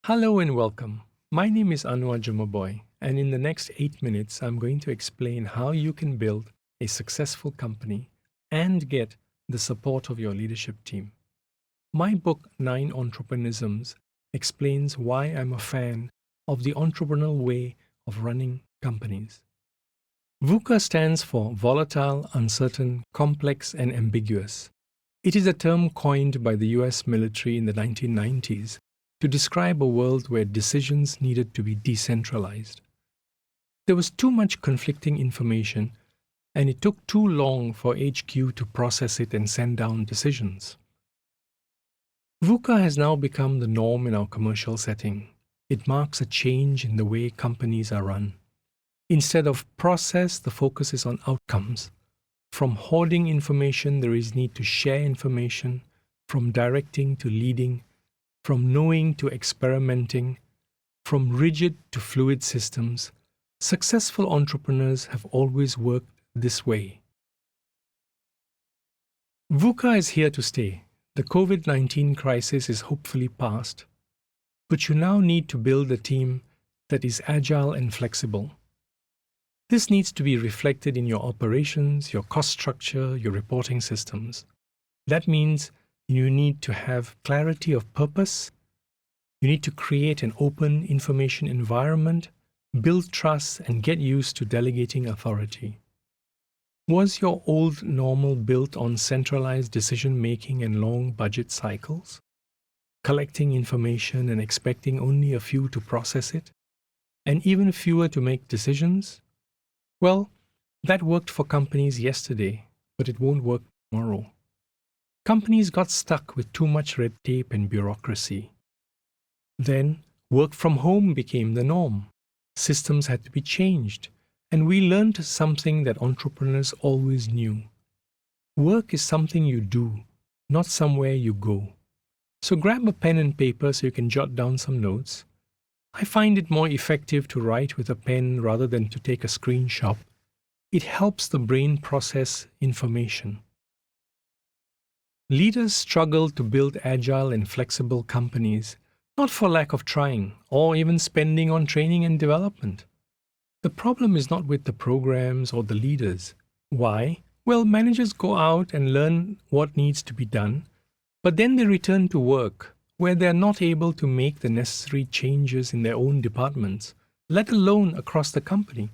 Hello and welcome. My name is Anwar Jumaboy, and in the next 8 minutes, I'm going to explain how you can build a successful company and get the support of your leadership team. My book, 9 Entrepreneurisms, explains why I'm a fan of the entrepreneurial way of running companies. VUCA stands for volatile, uncertain, complex, and ambiguous. It is a term coined by the US military in the 1990s to describe a world where decisions needed to be decentralized. There was too much conflicting information, and it took too long for HQ to process it and send down decisions. VUCA has now become the norm in our commercial setting. It marks a change in the way companies are run. Instead of process, the focus is on outcomes. From hoarding information, there is need to share information, from directing to leading, from knowing to experimenting, from rigid to fluid systems. Successful entrepreneurs have always worked this way. VUCA is here to stay. The COVID-19 crisis is hopefully past, but you now need to build a team that is agile and flexible. This needs to be reflected in your operations, your cost structure, your reporting systems. That means you need to have clarity of purpose. You need to create an open information environment, build trust, and get used to delegating authority. Was your old normal built on centralized decision-making and long budget cycles? Collecting information and expecting only a few to process it, and even fewer to make decisions? Well, that worked for companies yesterday, but it won't work tomorrow. Companies got stuck with too much red tape and bureaucracy. Then, work from home became the norm. Systems had to be changed, and we learned something that entrepreneurs always knew. Work is something you do, not somewhere you go. So grab a pen and paper so you can jot down some notes. I find it more effective to write with a pen rather than to take a screenshot. It helps the brain process information. Leaders struggle to build agile and flexible companies, not for lack of trying or even spending on training and development. The problem is not with the programs or the leaders. Why? Well, managers go out and learn what needs to be done, but then they return to work where they are not able to make the necessary changes in their own departments, let alone across the company.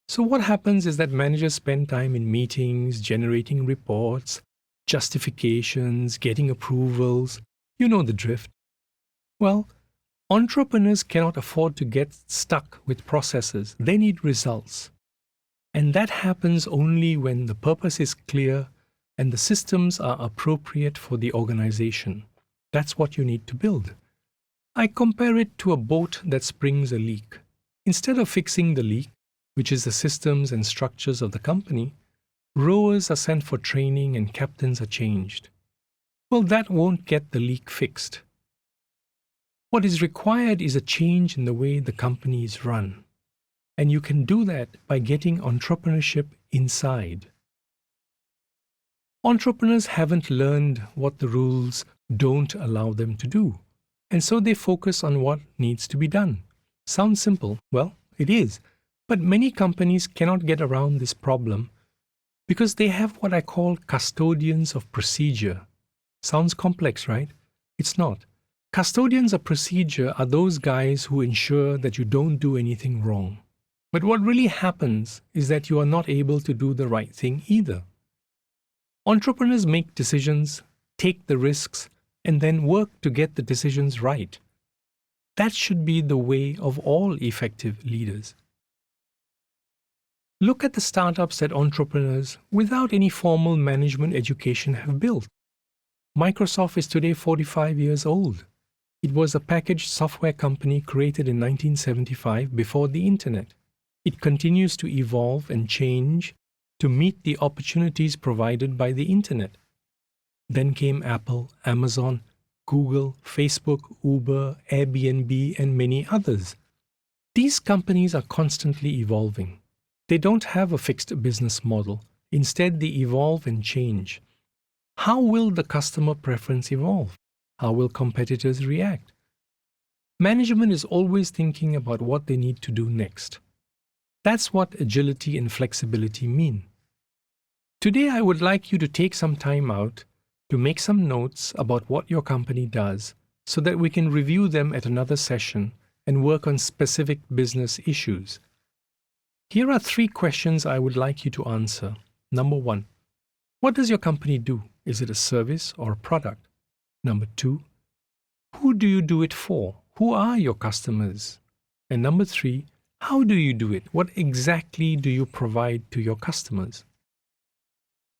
So what happens is that managers spend time in meetings, generating reports, justifications, getting approvals. You know the drift. Well, entrepreneurs cannot afford to get stuck with processes. They need results. And that happens only when the purpose is clear and the systems are appropriate for the organization. That's what you need to build. I compare it to a boat that springs a leak. Instead of fixing the leak, which is the systems and structures of the company, rowers are sent for training and captains are changed. Well, that won't get the leak fixed. What is required is a change in the way the company is run. And you can do that by getting entrepreneurship inside. Entrepreneurs haven't learned what the rules don't allow them to do, and so they focus on what needs to be done. Sounds simple? Well, it is. But many companies cannot get around this problem because they have what I call custodians of procedure. Sounds complex, right? It's not. Custodians of procedure are those guys who ensure that you don't do anything wrong. But what really happens is that you are not able to do the right thing either. Entrepreneurs make decisions, take the risks, and then work to get the decisions right. That should be the way of all effective leaders. Look at the startups that entrepreneurs without any formal management education have built. Microsoft is today 45 years old. It was a packaged software company created in 1975 before the internet. It continues to evolve and change to meet the opportunities provided by the internet. Then came Apple, Amazon, Google, Facebook, Uber, Airbnb, and many others. These companies are constantly evolving. They don't have a fixed business model. Instead, they evolve and change. How will the customer preference evolve? How will competitors react? Management is always thinking about what they need to do next. That's what agility and flexibility mean. Today, I would like you to take some time out to make some notes about what your company does so that we can review them at another session and work on specific business issues. Here are 3 questions I would like you to answer. Number 1, what does your company do? Is it a service or a product? Number 2, who do you do it for? Who are your customers? And number 3, how do you do it? What exactly do you provide to your customers?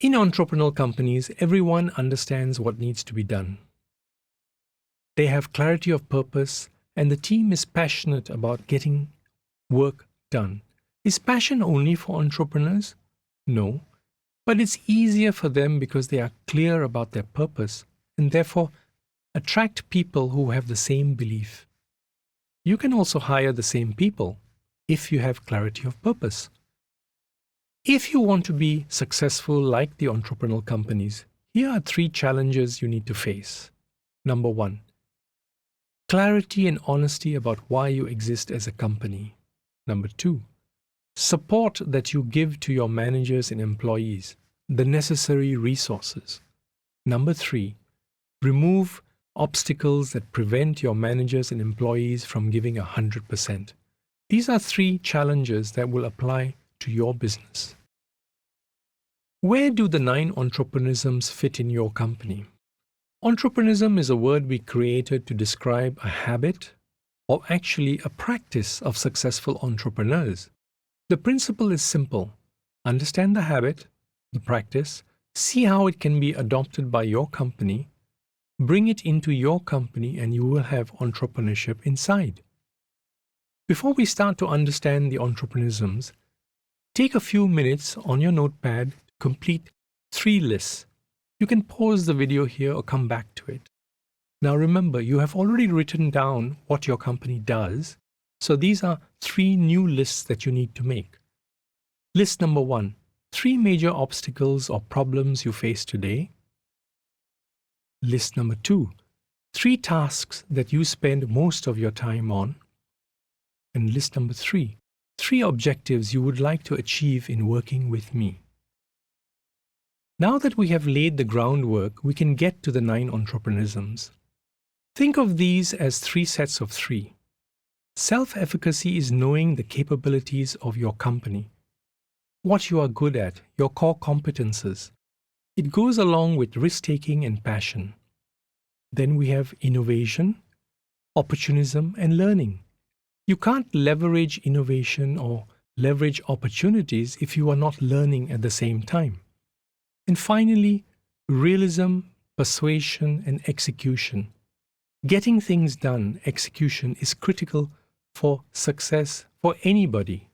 In entrepreneurial companies, everyone understands what needs to be done. They have clarity of purpose, and the team is passionate about getting work done. Is passion only for entrepreneurs? No, but it's easier for them because they are clear about their purpose and therefore attract people who have the same belief. You can also hire the same people if you have clarity of purpose. If you want to be successful like the entrepreneurial companies, here are 3 challenges you need to face. Number 1, clarity and honesty about why you exist as a company. Number 2, support that you give to your managers and employees, the necessary resources. Number 3, remove obstacles that prevent your managers and employees from giving 100%. These are 3 challenges that will apply to your business. Where do the 9 Entrepreneurisms fit in your company? Entrepreneurism is a word we created to describe a habit, or actually a practice of successful entrepreneurs. The principle is simple. Understand the habit, the practice, see how it can be adopted by your company, bring it into your company, and you will have entrepreneurship inside. Before we start to understand the Entrepreneurisms, take a few minutes on your notepad to complete 3 lists. You can pause the video here or come back to it. Now remember, you have already written down what your company does, so these are 3 new lists that you need to make. List number 1, 3 major obstacles or problems you face today. List number 2, 3 tasks that you spend most of your time on. And list number 3, 3 objectives you would like to achieve in working with me. Now that we have laid the groundwork, we can get to the 9 Entrepreneurisms. Think of these as 3 sets of 3. Self-efficacy is knowing the capabilities of your company, what you are good at, your core competences. It goes along with risk-taking and passion. Then we have innovation, opportunism, and learning. You can't leverage innovation or leverage opportunities if you are not learning at the same time. And finally, realism, persuasion, and execution. Getting things done, execution, is critical for success for anybody.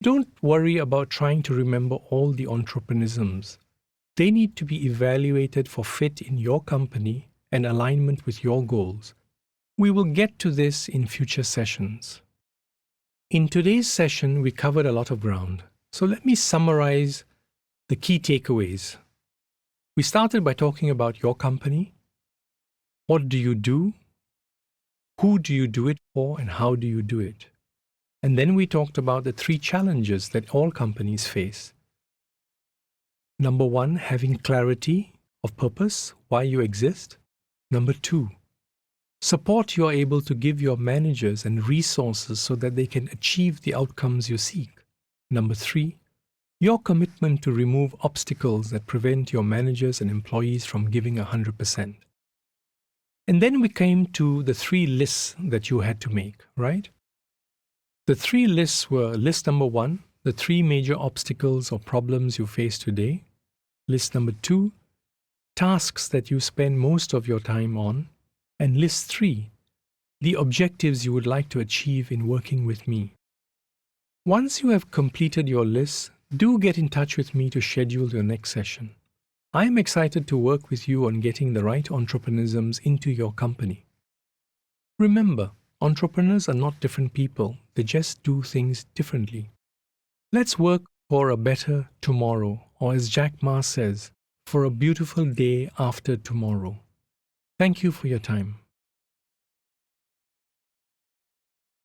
Don't worry about trying to remember all the Entrepreneurisms. They need to be evaluated for fit in your company and alignment with your goals. We will get to this in future sessions. In today's session, we covered a lot of ground. So let me summarize the key takeaways. We started by talking about your company. What do you do? Who do you do it for, and how do you do it? And then we talked about the 3 challenges that all companies face. Number 1, having clarity of purpose, why you exist. Number 2, support you are able to give your managers and resources so that they can achieve the outcomes you seek. Number 3, your commitment to remove obstacles that prevent your managers and employees from giving 100%. And then we came to the 3 lists that you had to make, right? The 3 lists were list number 1, the 3 major obstacles or problems you face today. List number 2, tasks that you spend most of your time on. And list 3, the objectives you would like to achieve in working with me. Once you have completed your list, do get in touch with me to schedule your next session. I am excited to work with you on getting the right Entrepreneurisms into your company. Remember, entrepreneurs are not different people, they just do things differently. Let's work for a better tomorrow, or as Jack Ma says, for a beautiful day after tomorrow. Thank you for your time.